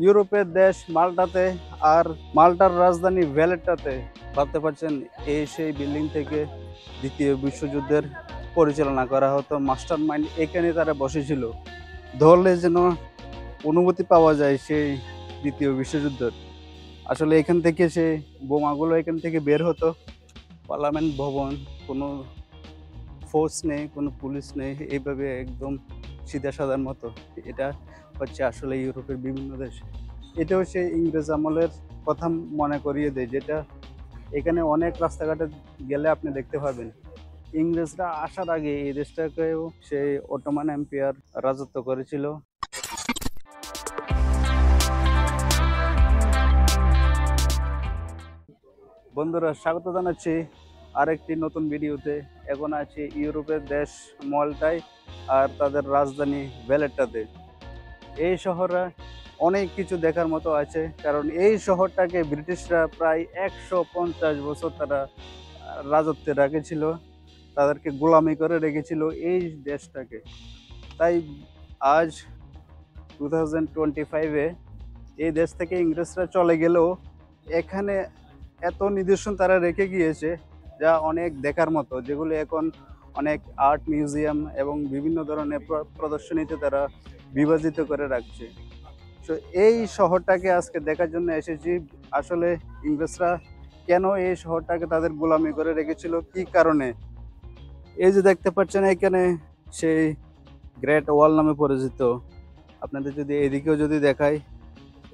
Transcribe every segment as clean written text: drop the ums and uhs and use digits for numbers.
ইউরোপের দেশ মাল্টাতে, আর মাল্টার রাজধানী ভ্যালেটাতে ভাবতে পারছেন এই সেই বিল্ডিং থেকে দ্বিতীয় বিশ্বযুদ্ধের পরিচালনা করা হতো। মাস্টার মাইন্ড এখানে তারা বসেছিল। ধরলে যেন অনুভূতি পাওয়া যায় সেই দ্বিতীয় বিশ্বযুদ্ধের। আসলে এখান থেকে সেই বোমাগুলো এখান থেকে বের হতো। পার্লামেন্ট ভবন, কোনো ফোর্স নেই, কোনো পুলিশ নেই, এইভাবে একদম সিধা সাদার মতো। এটা হচ্ছে আসলে ইউরোপের বিভিন্ন দেশ। এটাও সেই ইংরেজ আমলের কথা মনে করিয়ে দেয়, যেটা এখানে অনেক রাস্তাঘাটে গেলে আপনি দেখতে পাবেন। ইংরেজরা আসার আগে এই দেশটাকেও সেই অটোমান এম্পায়ার রাজত্ব করেছিল। বন্ধুরা, স্বাগত জানাচ্ছি আরেকটি নতুন ভিডিওতে। এখন আছি ইউরোপের দেশ মল্টায়, আর তাদের রাজধানী ভ্যালেটাতে। এই শহরে অনেক কিছু দেখার মতো আছে, কারণ এই শহরটাকে ব্রিটিশরা প্রায় 150 বছর তারা রাজত্বে রেখেছিল, তাদেরকে গোলামি করে রেখেছিল এই দেশটাকে। তাই আজ 2025-এ এই দেশ থেকে ইংরেজরা চলে গেলেও এখানে এত নিদর্শন তারা রেখে গিয়েছে যা অনেক দেখার মতো, যেগুলো এখন অনেক আর্ট মিউজিয়াম এবং বিভিন্ন ধরনের প্রদর্শনীতে তারা বিভাজিত করে রাখছে। তো এই শহরটাকে আজকে দেখার জন্য এসেছি। আসলে ইংরেজরা কেন এই শহরটাকে তাদের গোলামি করে রেখেছিল, কি কারণে। এই যে দেখতে পাচ্ছেন এখানে সেই গ্রেট ওয়াল নামে পরিচিত। আপনাদের যদি এদিকেও যদি দেখাই,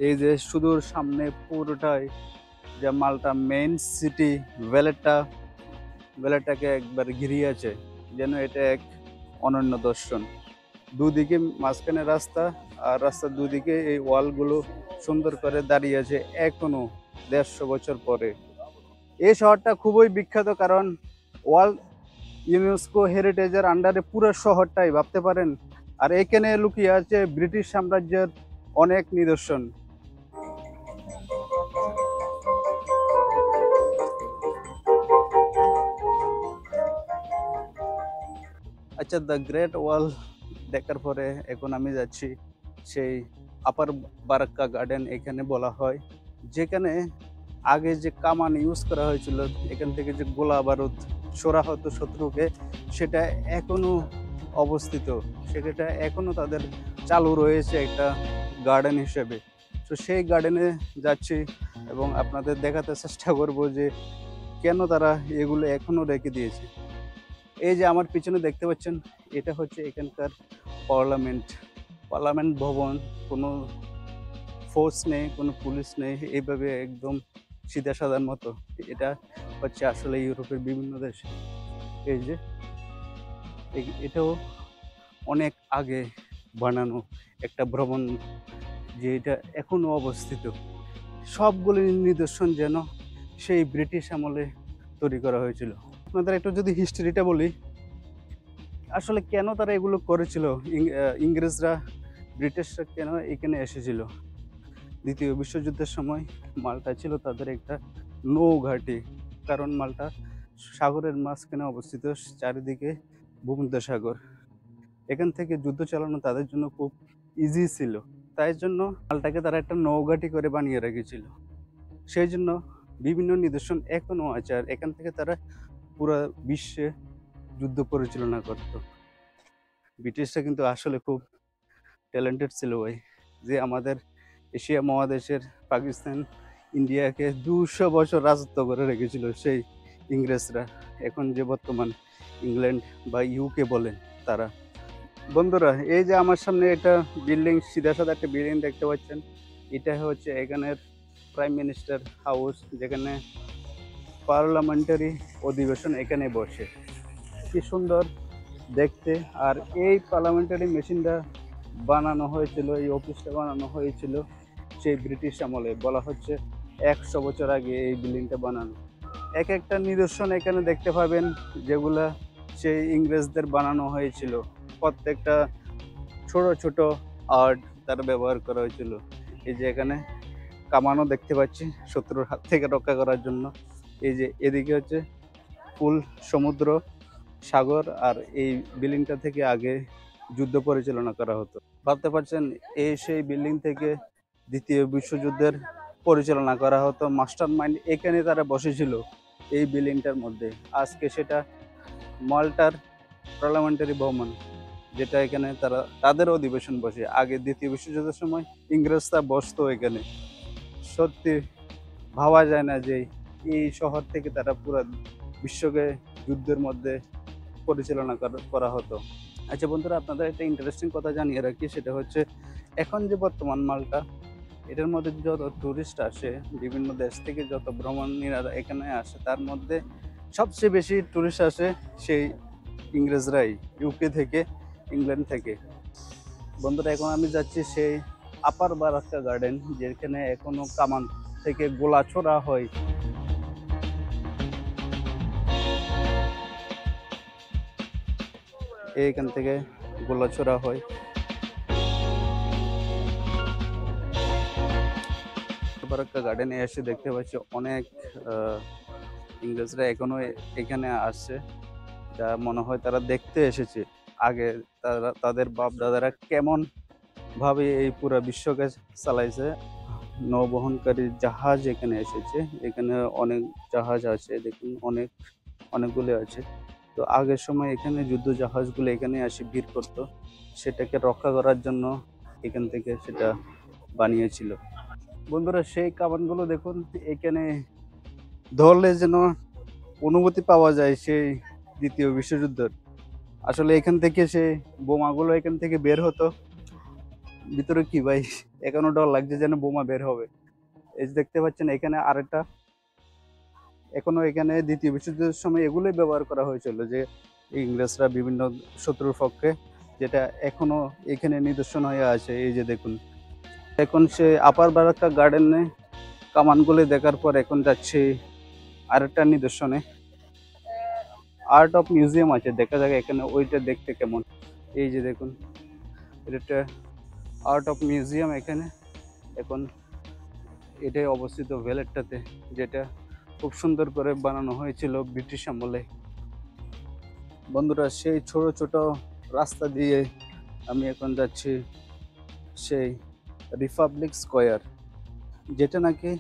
এই যে সুদূর সামনে পুরোটাই যে মাল্টা মেইন সিটি ভ্যালেটাকে একবার ঘিরিয়ে আছে, যেন এটা এক অনন্য দর্শন। দুদিকে মাঝখানে রাস্তা, আর রাস্তার দুদিকে এই ওয়ালগুলো সুন্দর করে দাঁড়িয়ে আছে এখনো 150 বছর পরে। এই শহরটা খুবই বিখ্যাত, কারণ ওয়ার্ল্ড ইউনেস্কো হেরিটেজের আন্ডারে পুরো শহরটাই ভাবতে পারেন। আর এখানে লুকিয়ে আছে ব্রিটিশ সাম্রাজ্যের অনেক নিদর্শন। আচ্ছা, দ্য গ্রেট ওয়াল দেখার পরে এখন আমি যাচ্ছি সেই আপার বারাক্কা গার্ডেন, এখানে বলা হয়, যেখানে আগে যে কামান ইউজ করা হয়েছিল, এখান থেকে যে গোলা বারুদ ছোড়া হতো শত্রুকে, সেটা এখনো অবস্থিত, সেটা এখনো তাদের চালু রয়েছে একটা গার্ডেন হিসেবে। তো সেই গার্ডেনে যাচ্ছি এবং আপনাদের দেখাতে চেষ্টা করব যে কেন তারা এগুলো এখনো রেখে দিয়েছে। এই যে আমার পিছনে দেখতে পাচ্ছেন, এটা হচ্ছে এখানকার পার্লামেন্ট ভবন। কোনো ফোর্স নেই, কোনো পুলিশ নেই, এইভাবে একদম সিধা সাদার মতো। এটা হচ্ছে আসলে ইউরোপের বিভিন্ন দেশে। এই যে এটাও অনেক আগে বানানো একটা ভ্রমণ, যে এটা এখনো অবস্থিত। সবগুলি নিদর্শন যেন সেই ব্রিটিশ আমলে তৈরি করা হয়েছিল। আপনাদের একটু যদি হিস্ট্রিটা বলি, আসলে কেন তারা এগুলো করেছিল, ইংরেজরা, ব্রিটিশরা কেন এখানে এসেছিল। দ্বিতীয় বিশ্বযুদ্ধের সময় মাল্টা ছিল তাদের একটা নৌঘাঁটি, কারণ মাল্টা সাগরের মাঝখানে অবস্থিত, চারিদিকে ভূমধ্যসাগর। এখান থেকে যুদ্ধ চালানো তাদের জন্য খুব ইজি ছিল। তাই জন্য মাল্টাকে তারা একটা নৌঘাঁটি করে বানিয়ে রেখেছিল। সেই জন্য বিভিন্ন নিদর্শন এখনো আছে, আর এখান থেকে তারা পুরো বিশ্বে যুদ্ধ পরিচালনা করত। ব্রিটিশরা কিন্তু আসলে খুব ট্যালেন্টেড ছিল ভাই, যে আমাদের এশিয়া মহাদেশের পাকিস্তান, ইন্ডিয়াকে 200 বছর রাজত্ব করে রেখেছিল সেই ইংরেজরা। এখন যে বর্তমান ইংল্যান্ড বা ইউকে বলেন তারা। বন্ধুরা, এই যে আমার সামনে একটা বিল্ডিং, সিধা সাদা একটা বিল্ডিং দেখতে পাচ্ছেন, এটা হচ্ছে এখানের প্রাইম মিনিস্টার হাউস, যেখানে পার্লামেন্টারি অধিবেশন এখানে বসে। কি সুন্দর দেখতে। আর এই পার্লামেন্টারি মেশিনটা বানানো হয়েছিল, এই অফিসটা বানানো হয়েছিল সেই ব্রিটিশ আমলে। বলা হচ্ছে 100 বছর আগে এই বিল্ডিংটা বানানো। এক একটা নিদর্শন এখানে দেখতে পাবেন, যেগুলা সেই ইংরেজদের বানানো হয়েছিল। প্রত্যেকটা ছোট ছোট আর্ট তারা ব্যবহার করা হয়েছিল। এই যে এখানে কামানও দেখতে পাচ্ছি শত্রুর হাত থেকে রক্ষা করার জন্য। এই যে এদিকে হচ্ছে ফুল সমুদ্র, সাগর, আর এই বিল্ডিংটা থেকে আগে যুদ্ধ পরিচালনা করা হতো। ভাবতে পারছেন এই সেই বিল্ডিং থেকে দ্বিতীয় বিশ্বযুদ্ধের পরিচালনা করা হতো। মাস্টার মাইন্ড এখানে তারা বসেছিল এই বিল্ডিংটার মধ্যে। আজকে সেটা মাল্টার পার্লামেন্টারি ভবন, যেটা এখানে তারা তাদের অধিবেশন বসে। আগে দ্বিতীয় বিশ্বযুদ্ধের সময় ইংরেজরা বসতো এখানে। সত্যি ভাবা যায় না যে এই শহর থেকে তারা পুরো বিশ্বকে যুদ্ধের মধ্যে পরিচালনা করা হতো। আচ্ছা বন্ধুরা, আপনাদের একটা ইন্টারেস্টিং কথা জানিয়ে রাখি, সেটা হচ্ছে এখন যে বর্তমান মালটা, এটার মধ্যে যত টুরিস্ট আসে, বিভিন্ন দেশ থেকে যত ভ্রমণীরা এখানে আসে, তার মধ্যে সবচেয়ে বেশি টুরিস্ট আসে সেই ইংরেজরাই, ইউকে থেকে, ইংল্যান্ড থেকে। বন্ধুরা, এখন আমি যাচ্ছি সেই আপার বারাক্কা গার্ডেন, যেখানে এখনো কামান থেকে গোলা ছোড়া হয়। এইখান থেকে গোলা ছোড়া হয়। বারাক্কা গার্ডেনে এসে দেখতে পাচ্ছি অনেক ইংরেজরা এখনো এখানে আসছে, যা মনে হয় তারা দেখতে এসেছে আগে তাদের বাপ দাদারা কেমন ভাবে এই পুরো বিশ্বকে চালাইছে। নৌবহনকারী জাহাজ এখানে এসেছে, এখানে অনেক জাহাজ আছে, দেখুন অনেকগুলো আছে। তো আগের সময় এখানে যুদ্ধ জাহাজগুলো এখানে এসে ভিড় করতো, সেটাকে রক্ষা করার জন্য এখান থেকে সেটা বানিয়েছিল। বন্ধুরা, সেই কামানগুলো দেখুন, এখানে ধরলে যেন অনুভূতি পাওয়া যায় সেই দ্বিতীয় বিশ্বযুদ্ধের। আসলে এখান থেকে সেই বোমাগুলো এখান থেকে বের হতো। ভিতরে কি ভাই, এখনো ডর লাগছে যেন বোমা বের হবে। এই যে দেখতে পাচ্ছেন এখানে আরেকটা, এখনো এখানে দ্বিতীয় বিশ্বযুদ্ধের সময় এগুলোই ব্যবহার করা হয়েছিল, যে ইংরেজরা বিভিন্ন শত্রুর পক্ষে, যেটা এখনো এখানে নিদর্শন হয়ে আছে। এই যে দেখুন, এখন সে আপার বারাক্কা গার্ডেনে কামানগুলো দেখার পর এখন যাচ্ছি আরেকটা নিদর্শনে। আর্ট অফ মিউজিয়াম আছে, দেখা যাক এখানে ওইটা দেখতে কেমন। এই যে দেখুন, এটা আর্ট অফ মিউজিয়াম এখানে এখন এটাই অবস্থিত ভ্যালেটটাতে, যেটা খুব সুন্দর করে বানানো হয়েছিল ব্রিটিশ আমলে। বন্ধুরা, সেই ছোট ছোট রাস্তা দিয়ে আমি এখন যাচ্ছি সেই রিপাবলিক স্কোয়ার, যেটা নাকি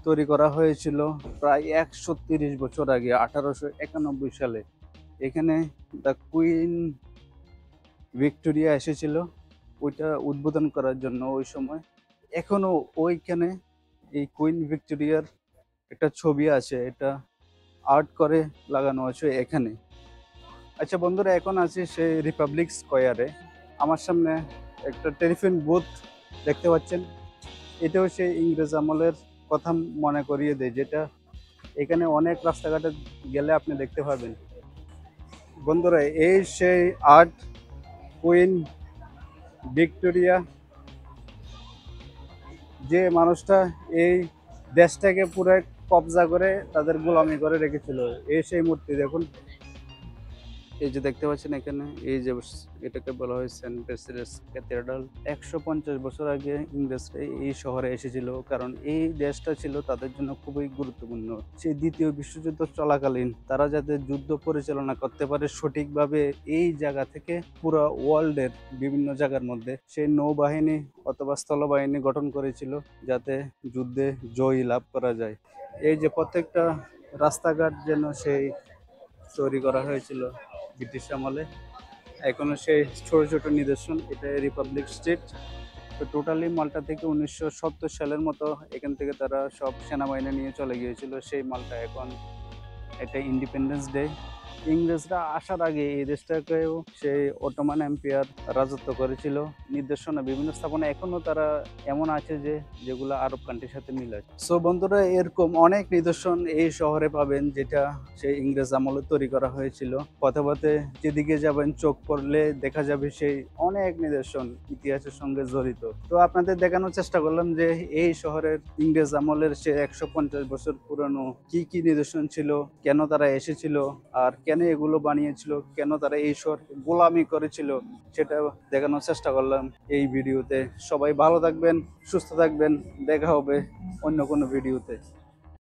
তৈরি করা হয়েছিল প্রায় 130 বছর আগে, 1891 সালে। এখানে দ্য কুইন ভিক্টোরিয়া এসেছিল ওইটা উদ্বোধন করার জন্য ওই সময়। এখনো ওইখানে এই কুইন ভিক্টোরিয়ার একটা ছবি আছে, এটা আর্ট করে লাগানো আছে এখানে। আচ্ছা বন্ধুরা, এখন আছি সেই রিপাবলিক স্কোয়ারে। আমার সামনে একটা টেলিফোন বুথ দেখতে পাচ্ছেন, এটাও সেই ইংরেজ আমলের কথা মনে করিয়ে দেয়, যেটা এখানে অনেক রাস্তাঘাটে গেলে আপনি দেখতে পাবেন। বন্ধুরা, এই সেই আর্ট কুইন ভিক্টোরিয়া, যে মানুষটা এই দেশটাকে পুরো কবজা করে তাদের গোলামি করে রেখেছিল, এই সেই মূর্তি দেখুন। এই যে দেখতে পাচ্ছেন এখানে, এই যে এটাকে বলা হয় সেন্ট বেসিলিস ক্যাথেড্রাল। 150 বছর আগে ইংরেজরা এই শহরে এসেছিল, কারণ এই দেশটা ছিল তাদের জন্য খুবই গুরুত্বপূর্ণ। সেই দ্বিতীয় বিশ্বযুদ্ধ চলাকালীন তারা যাতে যুদ্ধ পরিচালনা করতে পারে সঠিকভাবে, এই জায়গা থেকে পুরো ওয়ার্ল্ডের বিভিন্ন জায়গার মধ্যে সেই নৌবাহিনী অথবা স্থলবাহিনী গঠন করেছিল, যাতে যুদ্ধে জয় লাভ করা যায়। এই যে প্রত্যেকটা রাস্তাঘাট যেন সেই তৈরি করা হয়েছিল ব্রিটিশ আমলে, এখনো সেই ছোট ছোট নিদর্শন। এটা রিপাবলিক স্ট্রিট। তো টোটালি মালটা থেকে 1970 সালের মতো এখান থেকে তারা সব সেনাবাহিনী নিয়ে চলে গিয়েছিল। সেই মালটা এখন এটা ইন্ডিপেন্ডেন্স ডে। ইংরেজরা আসার আগে এই দেশটাকেও সেই অটোমান এম্পায়ার রাজত্ব করেছিল। নিদর্শনা বিভিন্ন স্থাপনা এখনো তারা এমন আছে যে যেগুলো আরব কান্ট্রির সাথে মিল আছে। সো বন্ধুরা, এরকম অনেক নিদর্শন এই শহরে পাবেন, যেটা সেই ইংরেজ আমলে তৈরি করা হয়েছিল। পথে পথে যেদিকে যাবেন চোখ পড়লে দেখা যাবে সেই অনেক নিদর্শন ইতিহাসের সঙ্গে জড়িত। তো আপনাদের দেখানোর চেষ্টা করলাম যে এই শহরের ইংরেজ আমলের সে 150 বছর পুরনো কি কি নিদর্শন ছিল, কেন তারা এসেছিল, আর কেন এগুলো বানিয়েছিল, কেন তারা এই শহর গোলামি করেছিল, সেটা দেখানোর চেষ্টা করলাম এই ভিডিওতে। সবাই ভালো থাকবেন, সুস্থ থাকবেন, দেখা হবে অন্য কোনো ভিডিওতে।